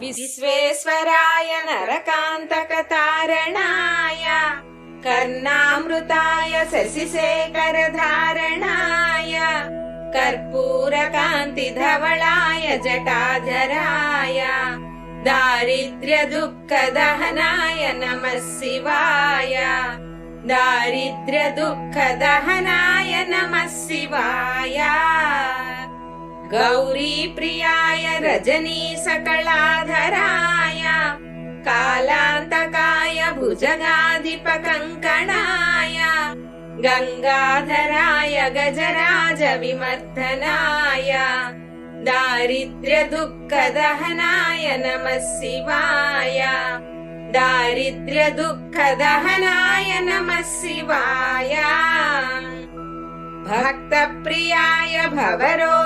विश्वेश्वराय नरकान्तकतारणाय कर्णामृताय शशिशेखरधारणाय कर्पूरकान्तिधवलाय जटाधराय दारिद्र्यदुःखदहनाय नमः शिवाय दारिद्र्यदुःखदहनाय नमः शिवाय गौरीप्रियाय रजनीशकलाधराय कालान्तकाय भुजगाधिपकङ्कणाय गंगाधराय गजराज विमर्दनाय दारिद्र्यदुःखदहनाय नमः शिवाय दारिद्र्यदुःखदहनाय नमः शिवाय भक्तप्रियाय भवरोगभयापहाय